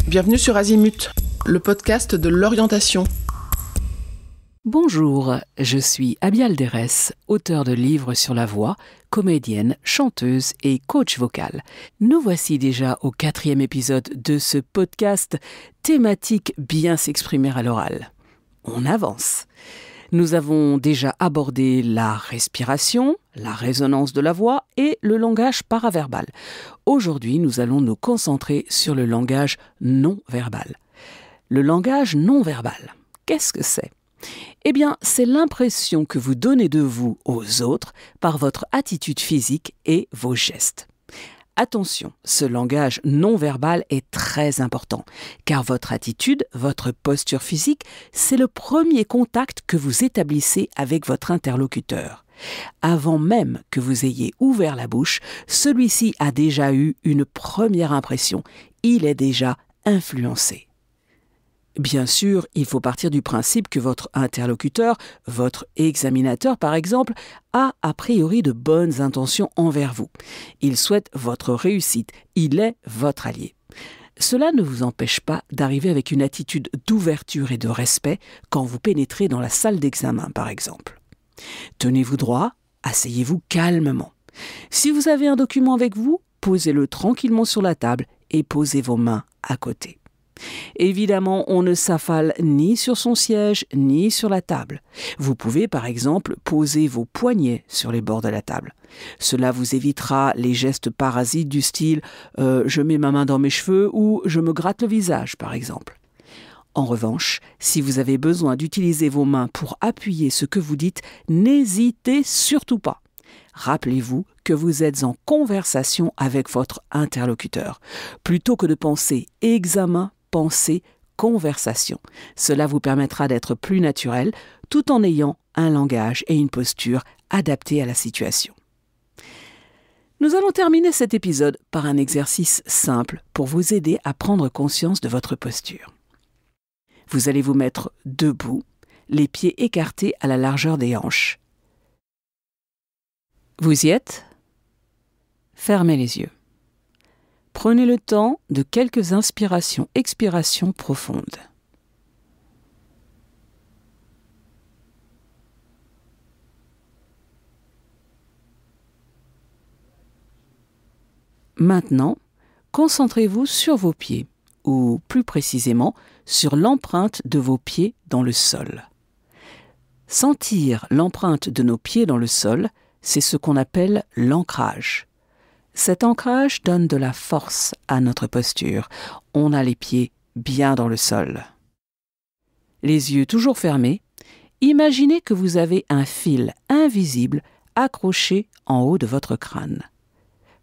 Bienvenue sur Azimut, le podcast de l'orientation. Bonjour, je suis Abial Derès, auteur de livres sur la voix, comédienne, chanteuse et coach vocal. Nous voici déjà au 4e épisode de ce podcast thématique bien s'exprimer à l'oral. On avance. Nous avons déjà abordé la respiration, la résonance de la voix et le langage paraverbal. Aujourd'hui, nous allons nous concentrer sur le langage non-verbal. Le langage non-verbal, qu'est-ce que c'est ? Eh bien, c'est l'impression que vous donnez de vous aux autres par votre attitude physique et vos gestes. Attention, ce langage non-verbal est très important, car votre attitude, votre posture physique, c'est le premier contact que vous établissez avec votre interlocuteur. Avant même que vous ayez ouvert la bouche, celui-ci a déjà eu une première impression. Il est déjà influencé. Bien sûr, il faut partir du principe que votre interlocuteur, votre examinateur par exemple, a priori de bonnes intentions envers vous. Il souhaite votre réussite, il est votre allié. Cela ne vous empêche pas d'arriver avec une attitude d'ouverture et de respect quand vous pénétrez dans la salle d'examen par exemple. Tenez-vous droit, asseyez-vous calmement. Si vous avez un document avec vous, posez-le tranquillement sur la table et posez vos mains à côté. Évidemment, on ne s'affale ni sur son siège, ni sur la table. Vous pouvez, par exemple, poser vos poignets sur les bords de la table. Cela vous évitera les gestes parasites du style « je mets ma main dans mes cheveux » ou « je me gratte le visage » par exemple. En revanche, si vous avez besoin d'utiliser vos mains pour appuyer ce que vous dites, n'hésitez surtout pas. Rappelez-vous que vous êtes en conversation avec votre interlocuteur. Plutôt que de penser examen, pensez conversation. Cela vous permettra d'être plus naturel tout en ayant un langage et une posture adaptés à la situation. Nous allons terminer cet épisode par un exercice simple pour vous aider à prendre conscience de votre posture. Vous allez vous mettre debout, les pieds écartés à la largeur des hanches. Vous y êtes ? Fermez les yeux. Prenez le temps de quelques inspirations, expirations profondes. Maintenant, concentrez-vous sur vos pieds, ou plus précisément, sur l'empreinte de vos pieds dans le sol. Sentir l'empreinte de nos pieds dans le sol, c'est ce qu'on appelle l'ancrage. Cet ancrage donne de la force à notre posture. On a les pieds bien dans le sol. Les yeux toujours fermés, imaginez que vous avez un fil invisible accroché en haut de votre crâne.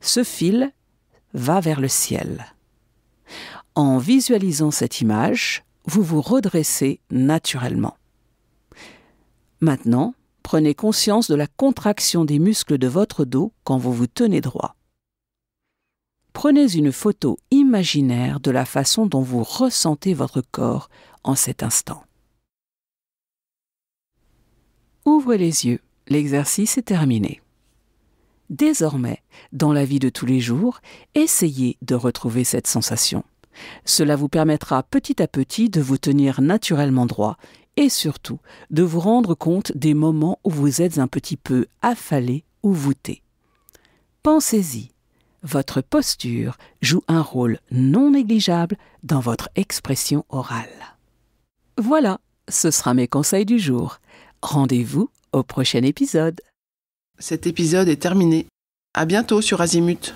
Ce fil va vers le ciel. En visualisant cette image, vous vous redressez naturellement. Maintenant, prenez conscience de la contraction des muscles de votre dos quand vous vous tenez droit. Prenez une photo imaginaire de la façon dont vous ressentez votre corps en cet instant. Ouvrez les yeux, l'exercice est terminé. Désormais, dans la vie de tous les jours, essayez de retrouver cette sensation. Cela vous permettra petit à petit de vous tenir naturellement droit et surtout de vous rendre compte des moments où vous êtes un petit peu affalé ou voûté. Pensez-y. Votre posture joue un rôle non négligeable dans votre expression orale. Voilà, ce sera mes conseils du jour. Rendez-vous au prochain épisode. Cet épisode est terminé. À bientôt sur Azimut.